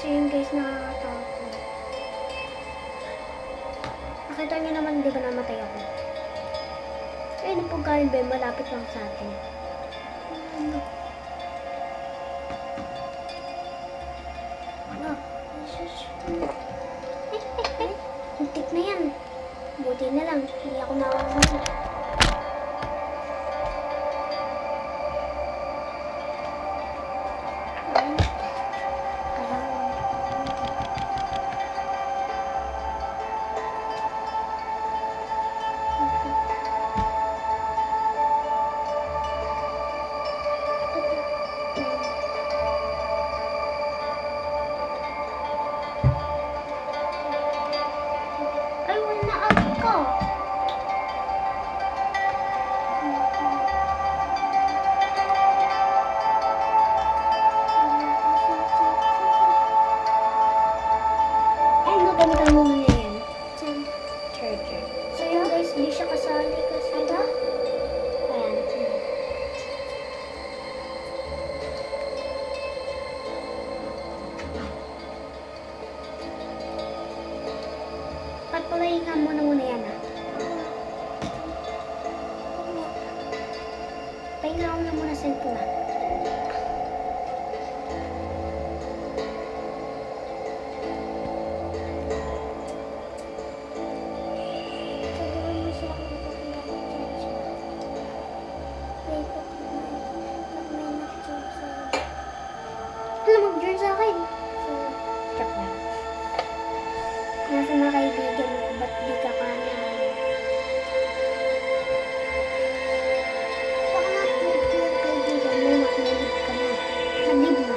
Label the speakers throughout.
Speaker 1: kasi yun guys, nakakatakot. Nakita niyo naman, di ba namatay ako? Ayun po galing ba, malapit lang sa atin. Ano? Hintik na yan. Buti na lang, hindi ako nakakaroon. Pahinga muna yan ha. Pahinga ko na muna cellphone ha. Mag-join sa akin. Check lang. Nasa mga kaibigan mo, ba't di ka kanya? Baka na-tweet mo yung kaibigan mo, nakinalib ka na. Nalib mo.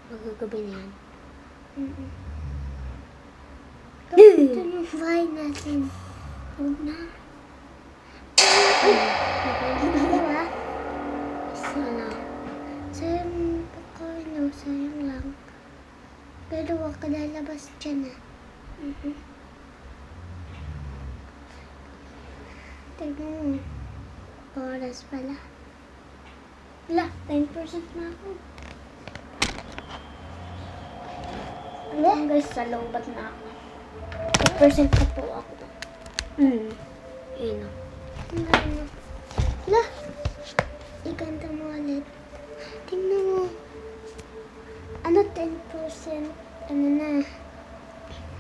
Speaker 1: Magagabi na yan. Ito yung fry natin. Huwag na. Diba? Isa lang. Sayang pagkain lang. Sayang lang. Pero huwag ka lalabas dyan ah. Tignan mo. Oras pala. Wala, 10% na ako. Ayan guys, sa lowbat na ako. 8% pa po ako. Ayun o. Hala. Ikanta mo ulit. Tingnan mo. Ano 10%? Ano na?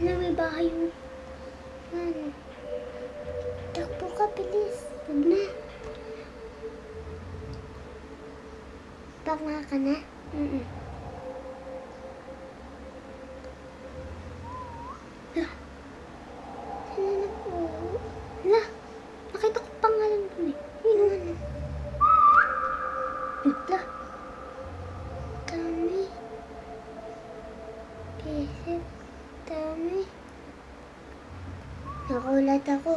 Speaker 1: Ano may bahay mo? Ano? Takbo ka, bilis. Huwag na. Baka ka na? Hala, nakita ko pangalan dun eh. Yun ano. Hala. Dami. Kisip. Dami. Nakulat ako.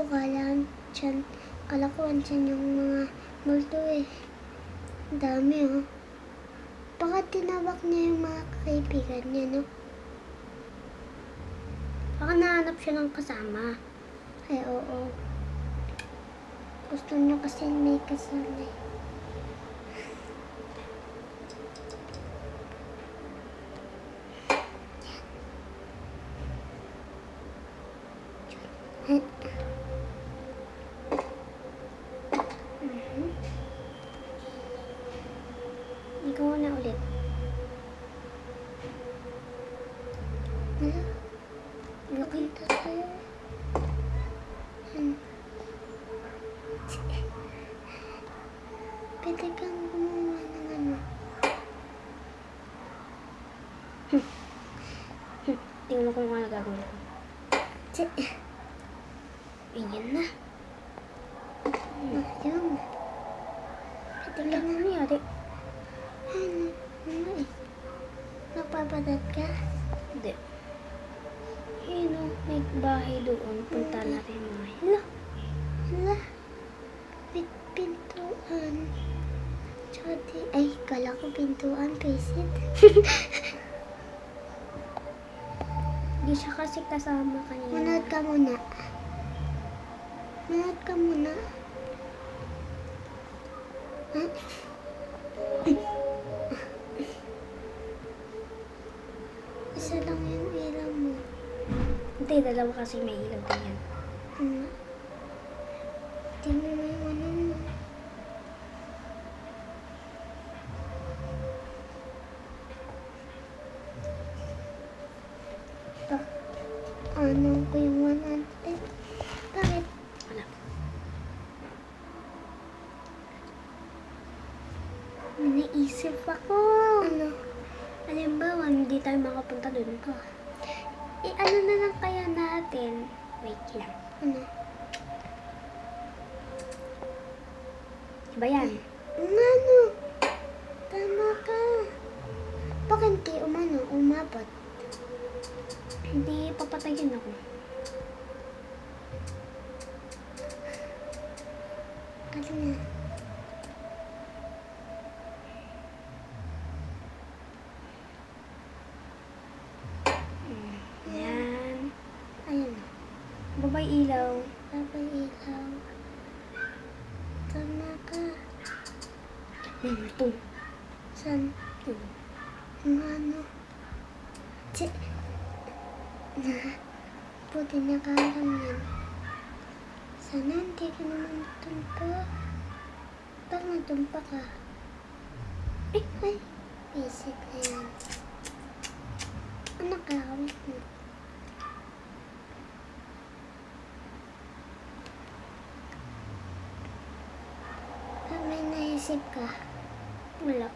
Speaker 1: Kala ko andyan yung mga multo eh. Dami oh. Baka tinawag niya yung mga kaibigan niya, no? Baka nahanap siya ng kasama. Ay, oo. Gusto niya kasi may kasama eh. Ikaw na ulit. Hala. Nakita tayo. Pwede kang gumawa ng ano. Tingnan mo kung ano gagawin ko. Ayan na. Yung. Pwede ka na nangyari. Ano eh? Napapadat ka?
Speaker 2: Hindi. Yun o, may bahay doon. Punta natin mo. Hala.
Speaker 1: Hala. Pintuan. Tsaka ay, kala ko pintuan. Visit.
Speaker 2: Hindi siya kasi kasama kanina.
Speaker 1: Manood ka muna. Manood ka muna. Ha? Isa lang yung ilaw mo.
Speaker 2: Hindi, dalawa kasi may ilaw din yan.
Speaker 1: Ano? Tingnan mo yung ano mo. Ano ko yung 100? Bakit?
Speaker 2: Wala.
Speaker 1: May naisip ako. Ano?
Speaker 2: Halimbawa, hindi tayo makapunta doon ka.
Speaker 1: Ano na lang kaya
Speaker 2: Natin, wait lang.
Speaker 1: Ano?
Speaker 2: Diba yan?
Speaker 1: Umano. Tama ka. Bakit di umabot?
Speaker 2: Hindi papatayin ako.
Speaker 1: Ano na?
Speaker 2: Yan.
Speaker 1: Ayun.
Speaker 2: Babay ilaw.
Speaker 1: Babay ilaw. Tama ka.
Speaker 2: Ito.
Speaker 1: San? Ano? Buti nakalam yan. Sana hindi ka naman tumpa. Pag natumpa ka. Ay. Basic na yan. Ano ka? Wait mo. Pag may naisip ka.
Speaker 2: Wala.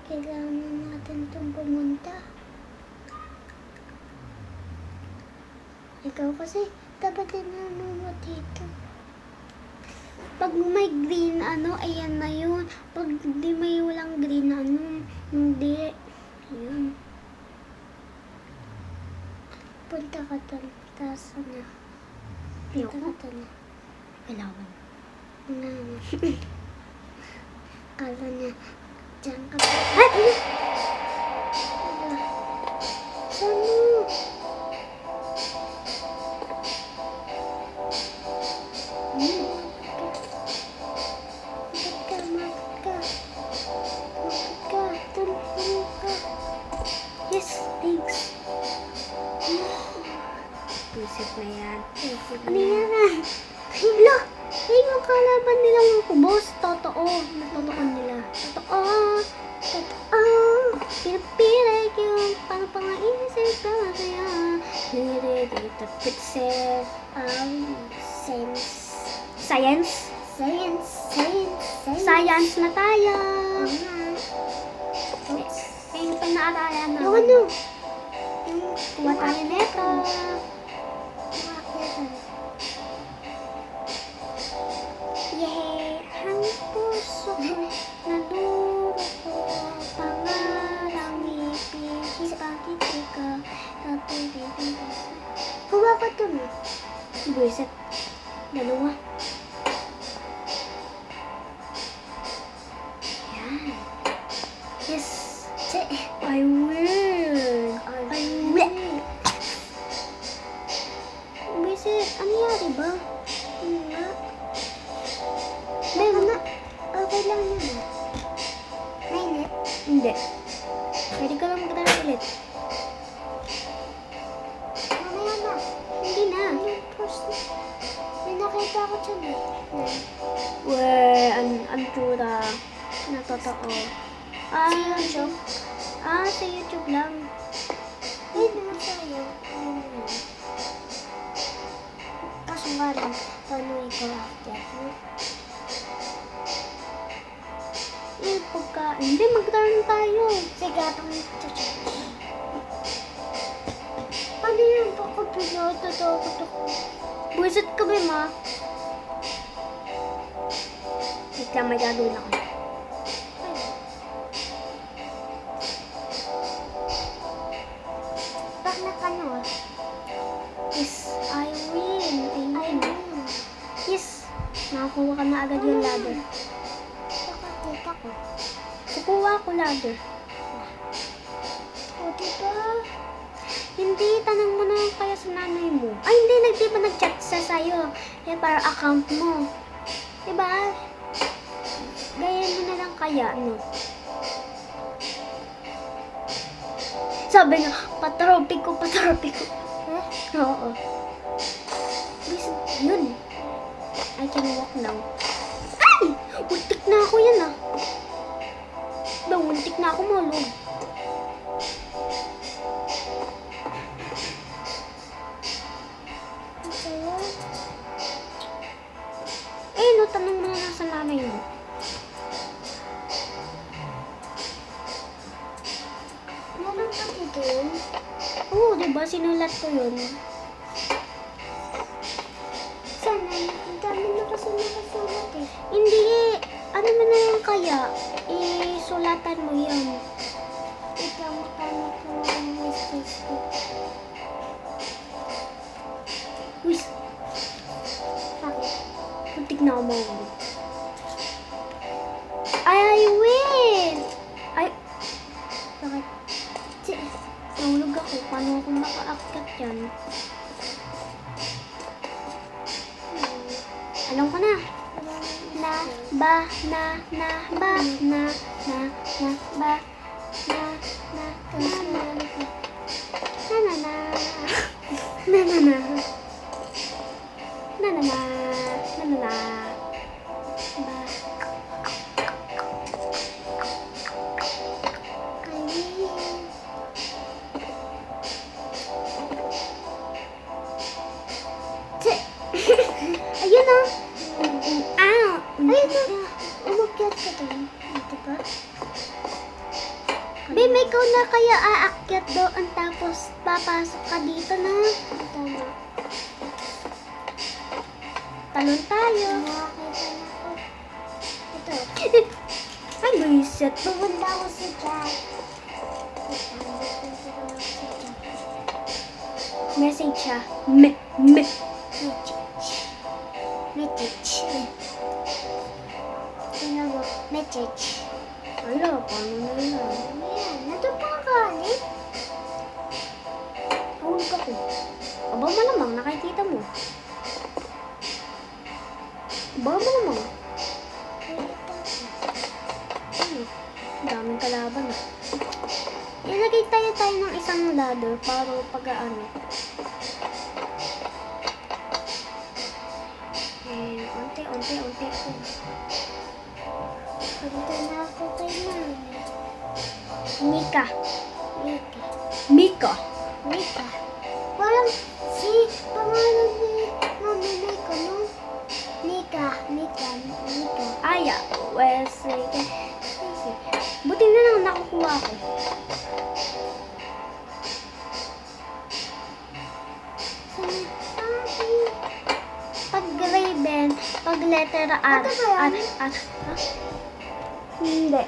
Speaker 1: Kailangan natin itong pumunta. Ikaw kasi, dapat tinanong mo dito. Pag may green, ayan na yun. Pag di may walang green, hindi. Yun. Punta ka doon. Taas na. Punta ka doon.
Speaker 2: Kailangan.
Speaker 1: Kala niya, diyan ka pa. Ay! Saan mo? Yes, thanks.
Speaker 2: Isip na yan.
Speaker 1: Ano yan? Hala! Ay, yung kalaban nilang kubos. Totoo.
Speaker 2: Natutukan nila.
Speaker 1: Totoo. Pinapiray yung pang-pangaisip ka masaya.
Speaker 2: Dito pixel.
Speaker 1: Sense.
Speaker 2: Science.
Speaker 1: Science na tayo.
Speaker 2: Yung pang naaralan na.
Speaker 1: Yung ano?
Speaker 2: Kuha tayo neto.
Speaker 1: Yay! Ang puso naduro ko. Pangarang ngipin. Ipakiti ka. Kapitibig. Huwa ka to mo.
Speaker 2: Buisit. Dalawa. Yan.
Speaker 1: Yes.
Speaker 2: I will.
Speaker 1: I will. Bisit, ano yari ba? Nga. Baka na. Okay lang yun. Mainit.
Speaker 2: Hindi. Pwede ka lang magdala ulit.
Speaker 1: Mamaya na.
Speaker 2: Hindi na.
Speaker 1: May nakita ko dyan eh.
Speaker 2: Ang tura na totoo.
Speaker 1: Sa YouTube?
Speaker 2: Sa YouTube lang.
Speaker 1: Ay, naman sa'yo. Kaso nga lang, paano ikaw akyat mo?
Speaker 2: Hindi, mag-turn tayo.
Speaker 1: Sige, atong check. Paano yun? Pakapilot?
Speaker 2: natatakot ako. Buwisit ka ba, ma? Wait lang, may gagawin ako.
Speaker 1: Bak na ka no?
Speaker 2: Yes, I win.
Speaker 1: I win.
Speaker 2: Yes, nakakuha ka na agad yung ladder.
Speaker 1: Nakakita ko.
Speaker 2: Kukuha ko ladder.
Speaker 1: O, diba?
Speaker 2: Hindi, tanong mo na lang kaya sa nanay mo. Ay, hindi, di ba nag-chat sa sa'yo? Eh, para account mo. Diba? Gayan mo na lang kaya, no? Sabi nga, patropi ko.
Speaker 1: Eh?
Speaker 2: Oo. Bis, yun. I can walk now. Ay! Muntik na ako yan, ah. Ba, muntik na ako malog.
Speaker 1: Ito.
Speaker 2: Eh, no, tanong mo na lang sa nanay mo.
Speaker 1: Meron pa dito yun?
Speaker 2: Oo, diba? Sinulat ko yun.
Speaker 1: Sana, ang dami na kasi nakasulat eh.
Speaker 2: Hindi, ano mo na yan kaya? Sulatan mo yan.
Speaker 1: Ikaw, makano ko ang message ko.
Speaker 2: Wis,
Speaker 1: Bakit?
Speaker 2: muntik na ako mawag. I win! Ay,
Speaker 1: Bakit?
Speaker 2: nahulog ako. Paano ako makaakyat yan? Alam ko na. Na, ba, na, na, ba, na, na, na, ba, na, na,
Speaker 1: Tapos
Speaker 2: na,
Speaker 1: na ano ko.
Speaker 2: na, na, na, na, na, na, na, na, na, na, na, na, ba,
Speaker 1: Ayun.
Speaker 2: tse. Ayun o. Ah,
Speaker 1: Ayun na. Umakyat ka doon. Diba?
Speaker 2: Be, may ikaw na kaya aakyat doon tapos papasok ka dito na.
Speaker 1: Tama.
Speaker 2: Talon tayo.
Speaker 1: Nakakita na ako. Ito.
Speaker 2: Ay, buisit.
Speaker 1: Pupunta ako sa Jack. Pupunta ako sa Jack.
Speaker 2: Message siya. Me.
Speaker 1: Message. Sino mo? Message.
Speaker 2: Ala, paano na yun?
Speaker 1: Ayan. Natupa ka ulit.
Speaker 2: Ahulog ako. Aba malamang, nakikita mo. Aba malamang. Ano? Daming kalaban ah. Ilagay tayo ng isang ladder para pag-ano. And unti.
Speaker 1: Punta na ako kay Mami.
Speaker 2: Mika.
Speaker 1: Mika.
Speaker 2: Mika.
Speaker 1: Mika. Parang si pangalan ni Mami Mika, no? Mika.
Speaker 2: Aya. Wesley. Buti na lang nakukuha ko. Pag Raven, pag letter R.
Speaker 1: Ano ba yan?
Speaker 2: Ha? Hindi.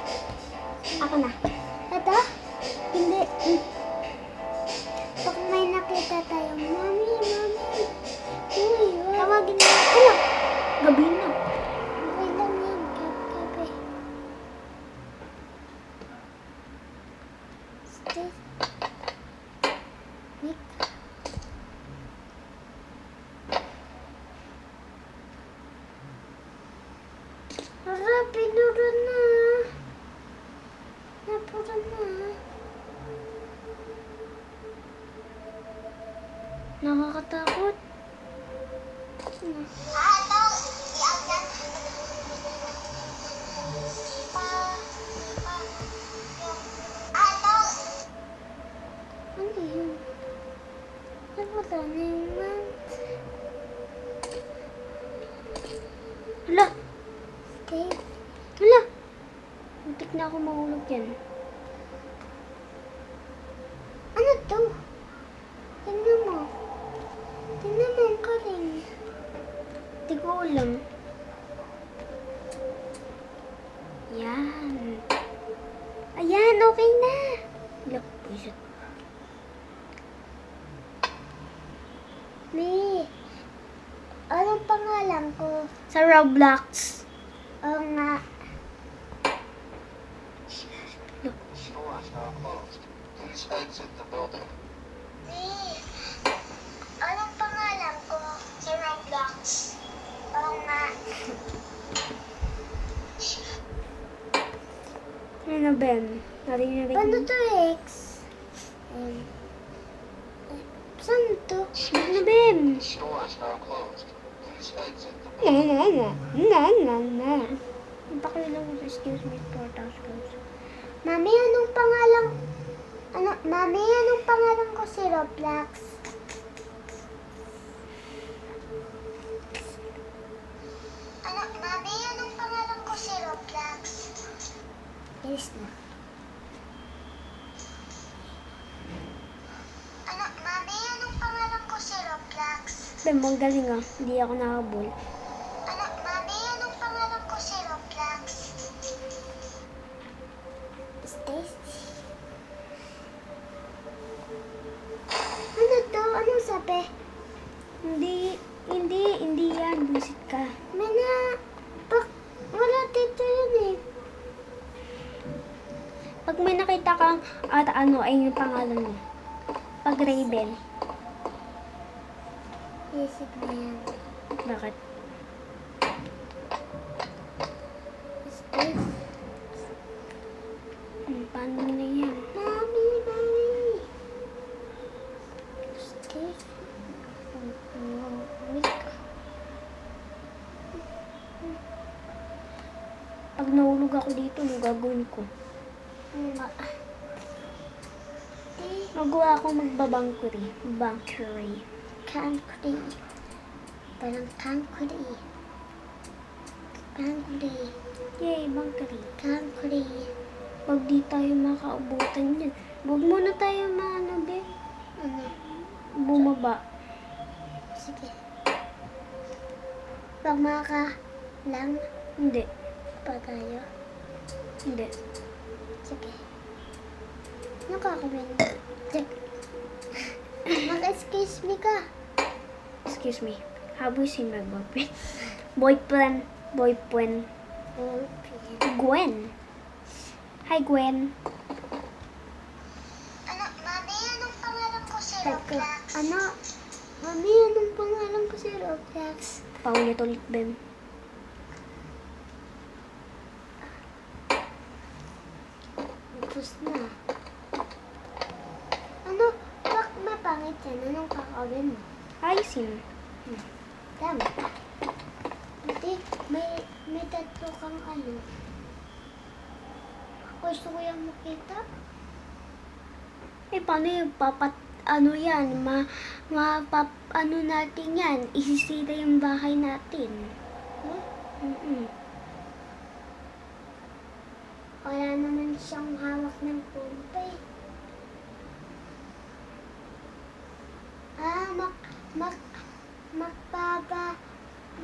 Speaker 2: Ako na.
Speaker 1: Ito?
Speaker 2: Hindi.
Speaker 1: Pag may nakita tayo, Mami. Uy, wag.
Speaker 2: Tawagin na. Ano? Gabi na.
Speaker 1: Okay lang yan. Kape. Stay. Mika. Ara, pinura na. Napura na.
Speaker 2: Nakakatakot.
Speaker 1: Ano yun? Napura na yung month.
Speaker 2: Hala.
Speaker 1: Stay.
Speaker 2: Hala. Muntik na ako mahulog yan.
Speaker 1: Ano to? Tingnan mo.
Speaker 2: alam. Yan. Ayan, okay na. Look, pusit.
Speaker 1: May, anong pangalan ko?
Speaker 2: Sa Roblox.
Speaker 1: Oo nga.
Speaker 3: Stores now closed. Please exit the building.
Speaker 1: May, anong pangalan ko? Sa Roblox. Oo nga.
Speaker 2: Ano na, Ben? Narinig
Speaker 1: Paano
Speaker 2: mo?
Speaker 1: to, X? Saan to?
Speaker 2: Ano na, Ben?
Speaker 3: Stores now closed. Please exit the
Speaker 2: Na,
Speaker 3: building.
Speaker 2: na. Pakilang mo, excuse me, 4,000.
Speaker 1: Mami, anong pangalan? Mami, anong pangalan ko si Roblox? Mami, anong pangalan ko si Roblox? Yes na. Mami, anong pangalan ko si Roblox?
Speaker 2: Ben, ang galing ah. Hindi ako nakabol.
Speaker 1: Mami, anong pangalan ko si Roblox? Stacy. Ano to? Anong sabi?
Speaker 2: Hindi yan. Busit ka.
Speaker 1: Wala dito yun eh.
Speaker 2: Pag may nakita kang at ano, ay yung pangalan mo. Pag Raven.
Speaker 1: Isip na yan.
Speaker 2: Bakit?
Speaker 1: Stacy.
Speaker 2: Paano na yan?
Speaker 1: Mami. Stacy.
Speaker 2: Pag nahulog ako dito, ano gagawin ko? Magawa ako magbabangkuri. Bangkuri.
Speaker 1: Concrete. Parang concrete. Concrete.
Speaker 2: Yay, bangkuri.
Speaker 1: Concrete.
Speaker 2: Pag di tayo makaubutan yan. Huwag muna tayo maano, be.
Speaker 1: Ano?
Speaker 2: Bumaba.
Speaker 1: Sige. Pag maka lang
Speaker 2: Hindi.
Speaker 1: pa tayo.
Speaker 2: Hindi.
Speaker 1: Sige. Ano kakawin? Mag-excuse me ka.
Speaker 2: Excuse me. How do you say my boyfriend? Boyfriend. Gwen. Hi, Gwen.
Speaker 1: Mami, anong pangalan ko si
Speaker 2: Teka,
Speaker 1: Mami, anong pangalan ko si Roblox?
Speaker 2: Paulit-ulit, Ben.
Speaker 1: Tapos na. Bak mapangit yan. Anong kakawin mo?
Speaker 2: Ayusin.
Speaker 1: Tama. Hindi, may tatlo kang ano. Gusto ko yung makita.
Speaker 2: Eh, paano yung ano yan? Ano natin yan? Isisira yung bahay natin. Mm-mm.
Speaker 1: Wala naman siyang hawak ng pompa eh.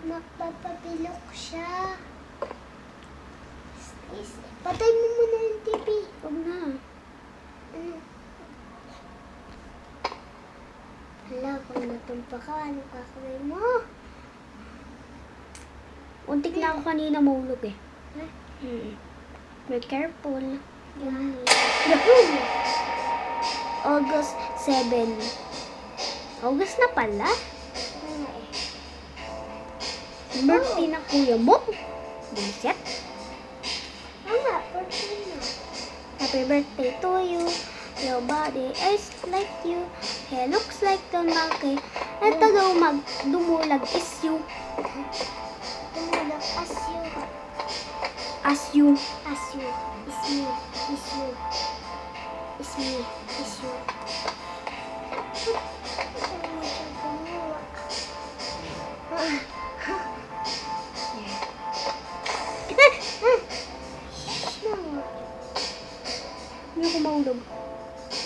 Speaker 1: Magpapabilok siya. Patay mo muna yung TV.
Speaker 2: Huwag na.
Speaker 1: Hala, kung natumpa ka, ano kakawin mo?
Speaker 2: Untik na ako kanina mahulog eh.
Speaker 1: Ha?
Speaker 2: Be careful.
Speaker 1: Yahoo!
Speaker 2: August 7. August na pala?
Speaker 1: Ano eh?
Speaker 2: Birthday na kuya mo? Buset.
Speaker 1: Tama, birthday na.
Speaker 2: Happy birthday to you. Your body is like you. Hair looks like the monkey. Ito daw dumulag is you.
Speaker 1: Tumulog as you.
Speaker 2: As you.
Speaker 1: As you. Is me. Is you. Is me. Is you. Ano siya gumawa?
Speaker 2: Hindi ako mahulog.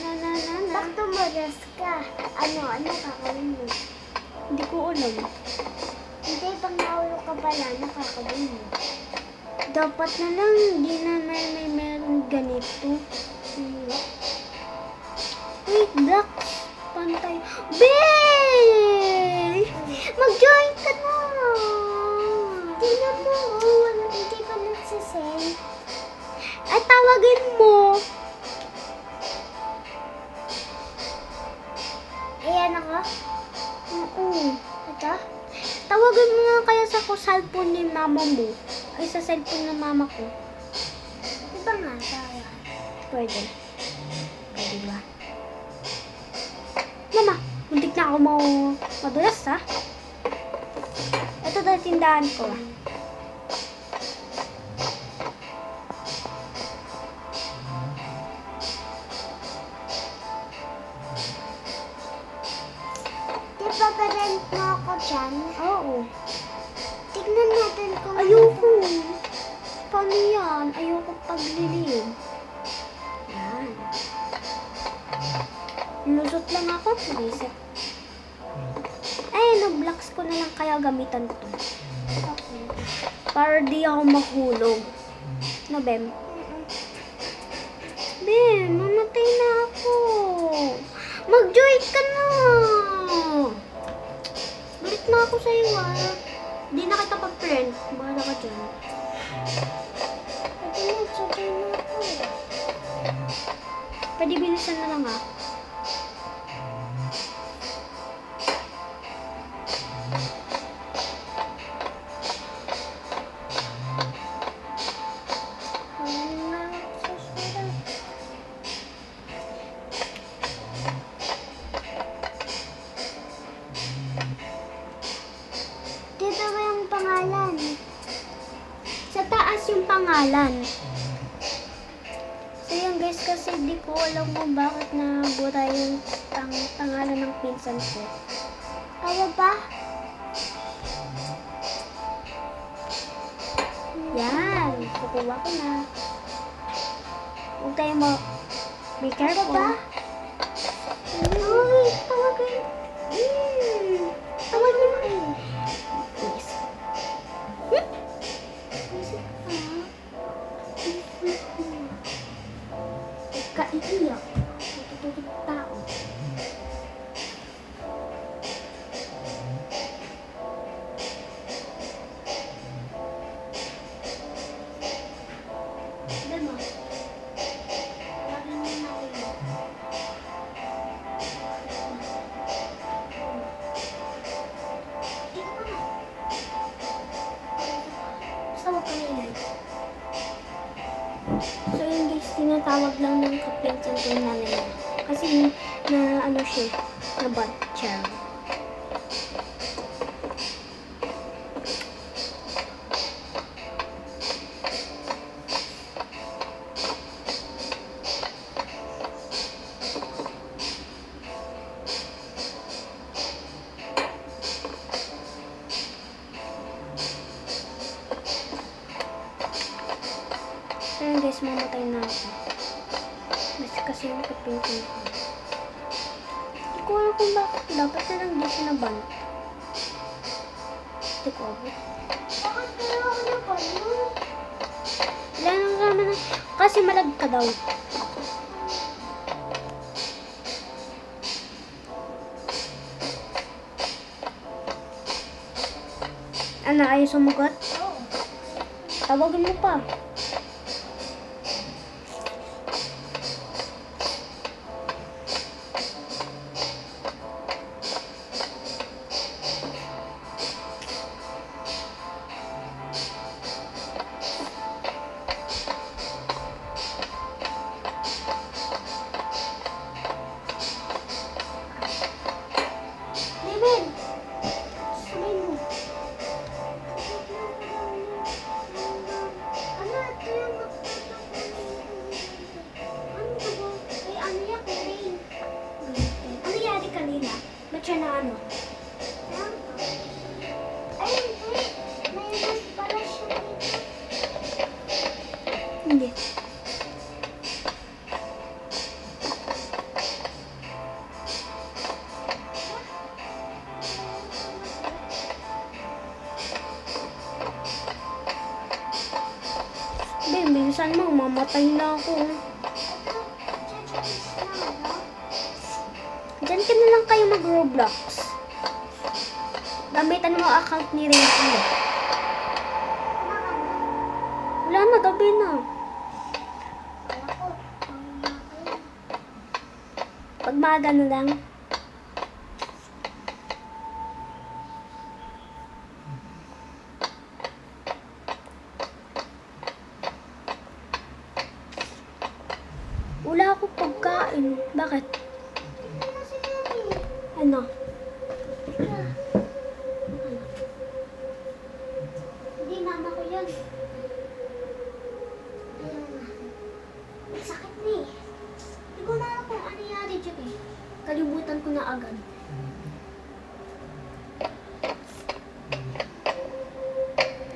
Speaker 2: Na.
Speaker 1: Pag tumagas ka, ano kakawin mo?
Speaker 2: Hindi ko alam.
Speaker 1: Hindi, pang naulo ka pala, nakakabili.
Speaker 2: Dapat na lang, hindi na may meron ganito. Wait, blocks. Pantay. Be! Mag-join ka na!
Speaker 1: Tingnan mo, oh, wala, hindi pa nagsisend.
Speaker 2: Ay, tawagin mo.
Speaker 1: Ayan ako.
Speaker 2: Oo.
Speaker 1: Ito?
Speaker 2: Tawagin mo nga kaya sa cellphone ni mama mo. Ay, sa cellphone ng mama ko.
Speaker 1: Iba nga, tayo.
Speaker 2: Pwede. Pwede ba? Mama, muntik na ako madulas, ha? Ito daw tindahan ko, ah.
Speaker 1: Di ba parent mo ako dyan?
Speaker 2: Oo.
Speaker 1: Tignan natin kung...
Speaker 2: Ayoko. Paano yan? Ayoko paglilim. Yan. Lusot lang ako. Reset. Ay, no-blocks ko na lang kaya gamitan to.
Speaker 1: Okay.
Speaker 2: Para di ako mahulog. No, Bem? Bem, mamatay na ako. Mag-join ka na. Balik na ako sa iyo, ah. Di na kita pag-friend. Bahala ka dyan.
Speaker 1: Pwede na, sabay na ako.
Speaker 2: Pwede bilisan na lang, ah.
Speaker 1: Wala na ako sa sulat. Dito ba yung pangalan?
Speaker 2: Sa taas yung pangalan. So yun guys, kasi di ko alam kung bakit nabura yung pangalan ng pinsan ko.
Speaker 1: Ano ba?
Speaker 2: Yan, kukuha ko na. Huwag tayo be
Speaker 1: Ano
Speaker 2: careful.
Speaker 1: ba?
Speaker 2: Uy, tawagin. Tawagin mo eh. Yes. Kaiiyak. Natutulog tao. Dama. Tawagin mo natin. Basta huwag ka maingay. So yun guys, tinatawag lang ng kapinsan ko yung nanay niya. Kasi na ano siya, na bad child. So yun guys, mamatay na ako. Kasi yung kapinsan ko. Hindi ko alam kung bakit. Dapat na lang di siya naban. Hindi ko abot.
Speaker 1: Bakit kaya ako na palo?
Speaker 2: Wala nang naman na. Kasi malag ka daw. Ano, ayaw sumugot?
Speaker 1: Oo.
Speaker 2: Tawagin mo pa.
Speaker 1: Level! Sabihin mo. Ano, ito yung ano ba ba? Ay, ano yan, rain.
Speaker 2: Ano yari kanina? Ba't siya na ano?
Speaker 1: Ay, hindi. May bus pala siya dito.
Speaker 2: Hindi. mo, mamatay na ako. Diyan ka na lang kayo mag-Roblox. Gamitan mo ang account ni Ricky. Wala na, gabi na. Pag maaga na lang. Wala akong pagkain. Bakit? Ano?
Speaker 1: Hindi, mama ko yun. Ayun na. Sakit na eh. Hindi ko na alam kung ano nangyari dyan eh.
Speaker 2: Kalimutan ko na agad.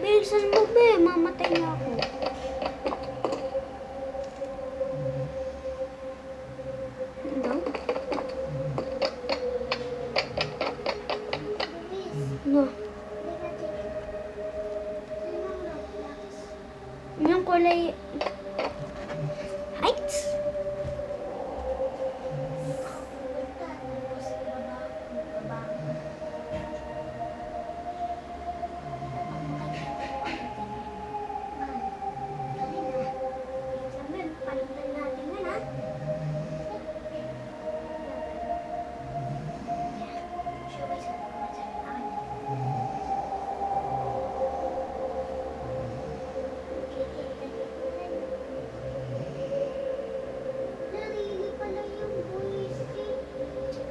Speaker 2: Bilisan mo, be. Mamatay na ako. Ano? Ano? Yung kulay... Height?
Speaker 1: Narili pala yung buwis eh. Ano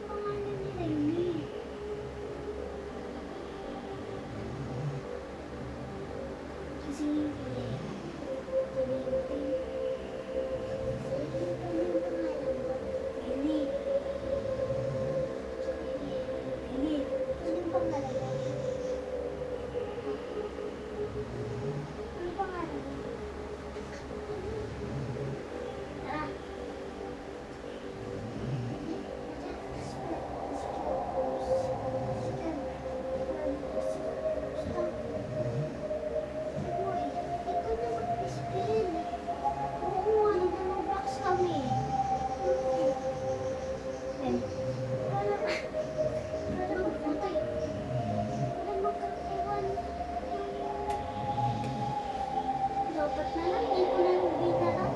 Speaker 1: pangalan nila yun eh? Kasi dapat na lang, hindi ko na binarap.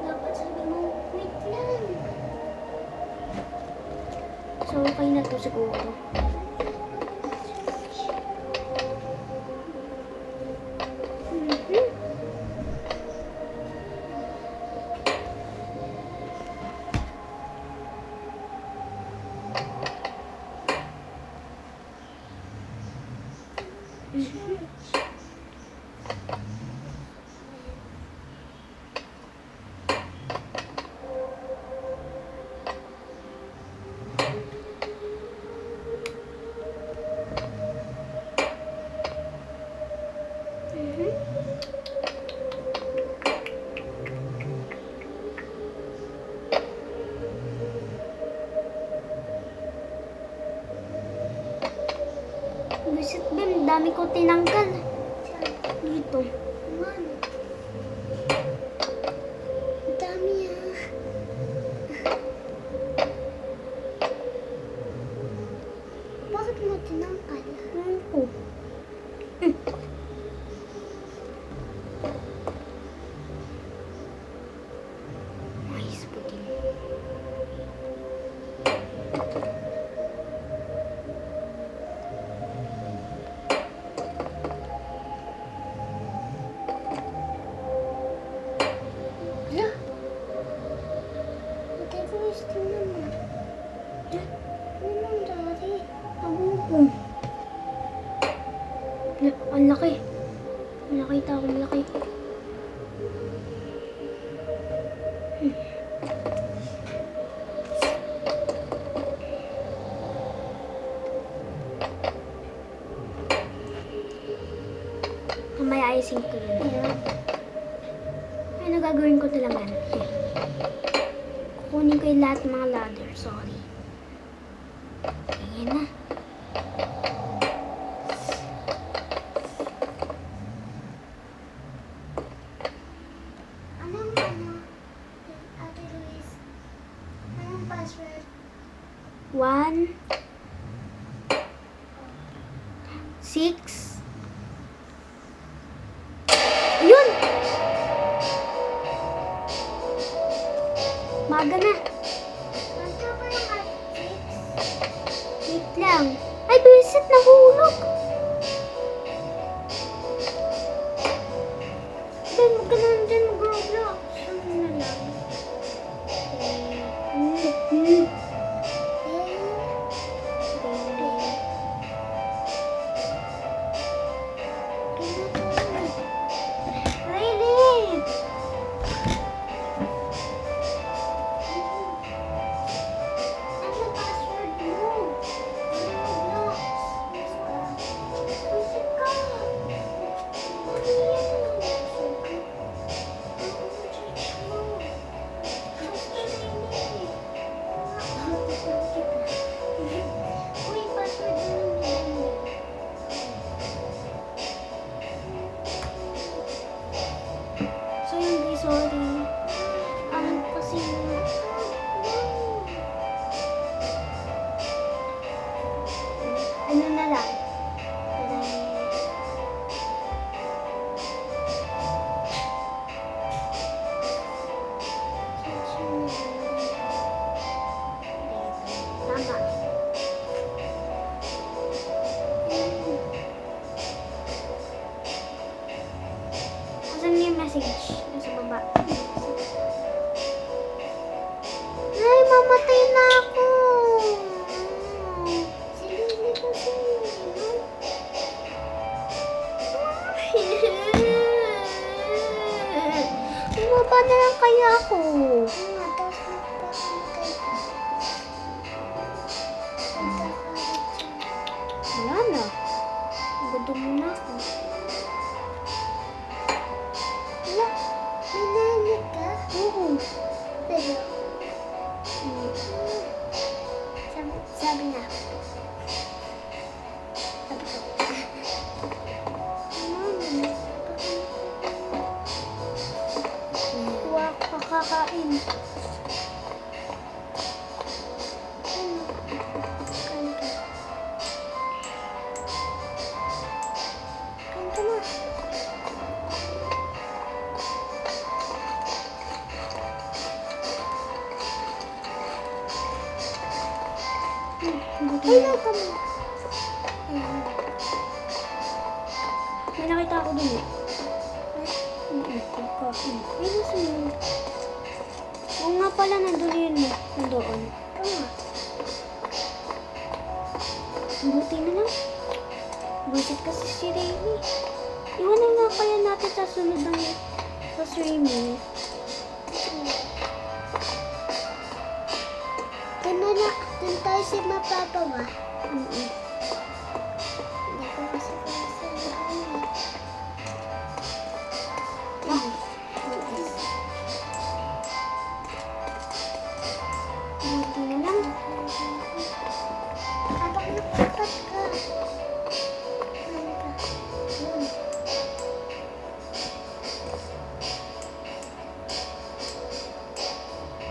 Speaker 1: Dapat sabi mo, wait lang.
Speaker 2: So, okay na to siguro. Visit Ben, dami ko tinanggal. Dito.
Speaker 1: Ano? Ang dami ah. Bakit mo tinangkal?
Speaker 2: Ano? Ayos po din.
Speaker 1: Hala? Patay ko yung steam naman. Ano nangyari?
Speaker 2: Ang ang laki. Nakita ko, malaki. Mamaya ayusin ko yun. Ay, nagagawin ko na lang yan. Kukunin ko yung lahat ng mga ladder. Sorry. Ayan na. 1, 6. Yun! Maga na. Wait lang. Ay, bisit, nahulog. Ben, huwag ka na dyan mag-roblox. Ano na lang? Really? Ano password mo? Roblox. Isip ka. Ano yan? Uy, password mo lang. So yun guys, sorry. Kasi ano na lang. Tama. Asan yung message? Nasa baba. Ay, mamatay na ako. Si Lily kasi. Bumaba na lang kaya ako. Wala na. Gutom na ako.
Speaker 1: Wala, may narinig ka?
Speaker 2: Oo.
Speaker 1: Pero, sabi niya. Sabi ko.
Speaker 2: Kuha kakakain.
Speaker 1: Kanta na. Hello ka mo.
Speaker 2: May nakita ako dun eh. Pagkain. Ay, nasa yun. Oo nga pala, nandun yun eh. Nandoon.
Speaker 1: Tama.
Speaker 2: Buti na lang. Busit kasi si Remy. Iwanan nga kaya natin sa sunod ng sa streaming.
Speaker 1: Dun tayo si Mapapa.
Speaker 2: Mm-mm.
Speaker 1: Hindi ko kasi ano.
Speaker 2: Buti na lang.
Speaker 1: Habang nagtapat ka. Ano ka?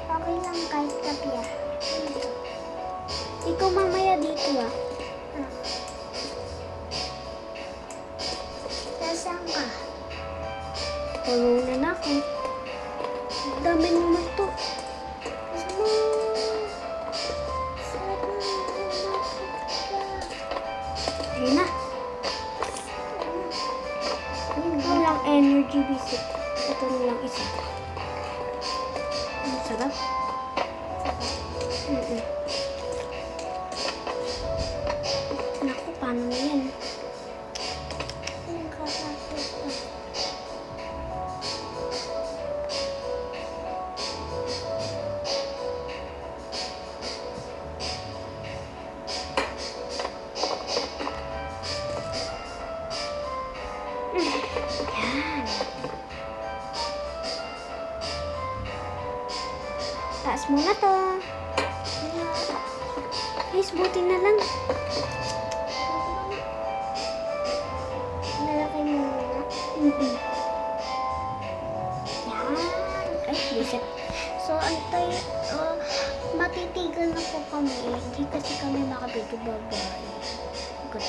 Speaker 1: Okay lang kahit tabi ah.
Speaker 2: Ikaw mamaya dito ah.
Speaker 1: Nasaan ka?
Speaker 2: Tulungan na ako. Ang dami naman to.
Speaker 1: Gusto mo? Sana umakit ka.
Speaker 2: Ayun na.
Speaker 1: Ayun
Speaker 2: Ito lang energy visit. Ito na lang isa. Ang sarap. Mm-mm. Naku, paano na yan?
Speaker 1: Yung kakapit ka.
Speaker 2: Yan. Taas muna to. Guys, buti na lang.
Speaker 1: Nalaki mo muna.
Speaker 2: Mm-mm. Yan. Ay, bisit.
Speaker 1: So, antay,
Speaker 2: Matitigil na po kami. Hindi kasi kami makabito. Bye-bye.